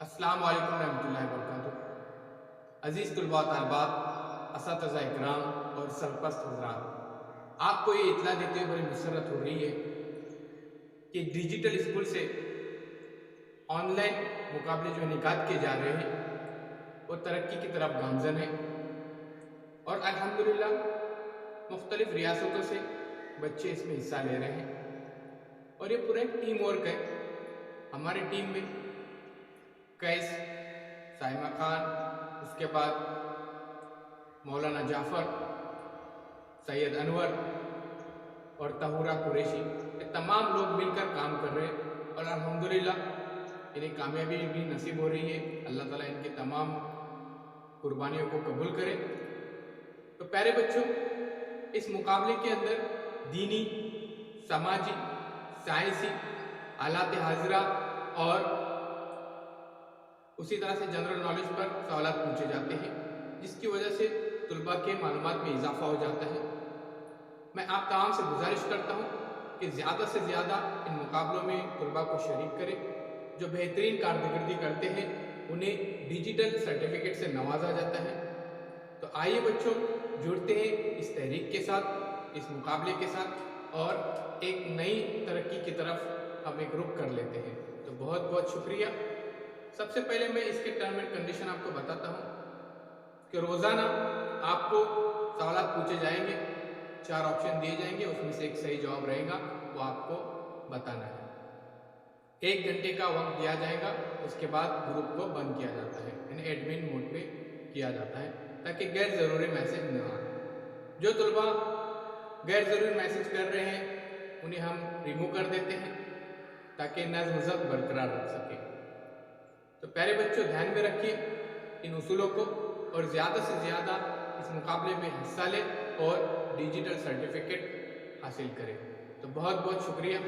अस्सलाम वालेकुम रहमतुल्लाहि वबरकातुहू। अज़ीज़ तलबा तालिबात, असातिज़ा इकराम और सरपरस्त हज़रात, आपको ये इत्तला देते हुए बड़ी मुसर्रत हो रही है कि डिजिटल स्कूल से ऑनलाइन मुकाबले जो इनेकाद किए जा रहे हैं वो तरक्की की तरफ गामज़न है और अल्हम्दुलिल्लाह मुख्तलिफ़ रियासतों से बच्चे इसमें हिस्सा ले रहे हैं और ये पूरा एक टीम वर्क है। हमारी टीम में कैस, साइमा खान, उसके बाद मौलाना जाफ़र, सैयद अनवर और तहूरा कुरैशी, ये तमाम लोग मिलकर काम कर रहे हैं और अल्हम्दुलिल्लाह इन्हें कामयाबी भी नसीब हो रही है। अल्लाह ताला इनकी तमाम कुर्बानियों को कबूल करे। तो प्यारे बच्चों, इस मुकाबले के अंदर दीनी, समाजी, साइंसी, आलात हाजिरा और उसी तरह से जनरल नॉलेज पर सवालात पूछे जाते हैं, जिसकी वजह से तुलबा के मालूमात में इजाफा हो जाता है। मैं आप तमाम से गुजारिश करता हूँ कि ज़्यादा से ज़्यादा इन मुकाबलों में तुलबा को शरीक करें। जो बेहतरीन कारकर्दगी करते हैं उन्हें डिजिटल सर्टिफिकेट से नवाजा जाता है। तो आइए बच्चों, जुड़ते हैं इस तहरीक के साथ, इस मुकाबले के साथ और एक नई तरक्की की तरफ हम एक रुख कर लेते हैं। तो बहुत बहुत शुक्रिया। सबसे पहले मैं इसके टर्म एंड कंडीशन आपको बताता हूँ कि रोज़ाना आपको सवालात पूछे जाएंगे, 4 ऑप्शन दिए जाएंगे, उसमें से एक सही जवाब रहेगा, वो आपको बताना है। 1 घंटे का वक्त दिया जाएगा, उसके बाद ग्रुप को बंद किया जाता है, यानी एडमिन मोड पे किया जाता है ताकि गैर ज़रूरी मैसेज न आए। जो तलबा गैर ज़रूरी मैसेज कर रहे हैं उन्हें हम रिमूव कर देते हैं ताकि नज़्म ज़ब्त बरकरार रख सकें। तो प्यारे बच्चों, ध्यान में रखिए इन उसूलों को और ज़्यादा से ज़्यादा इस मुकाबले में हिस्सा लें और डिजिटल सर्टिफिकेट हासिल करें। तो बहुत बहुत शुक्रिया।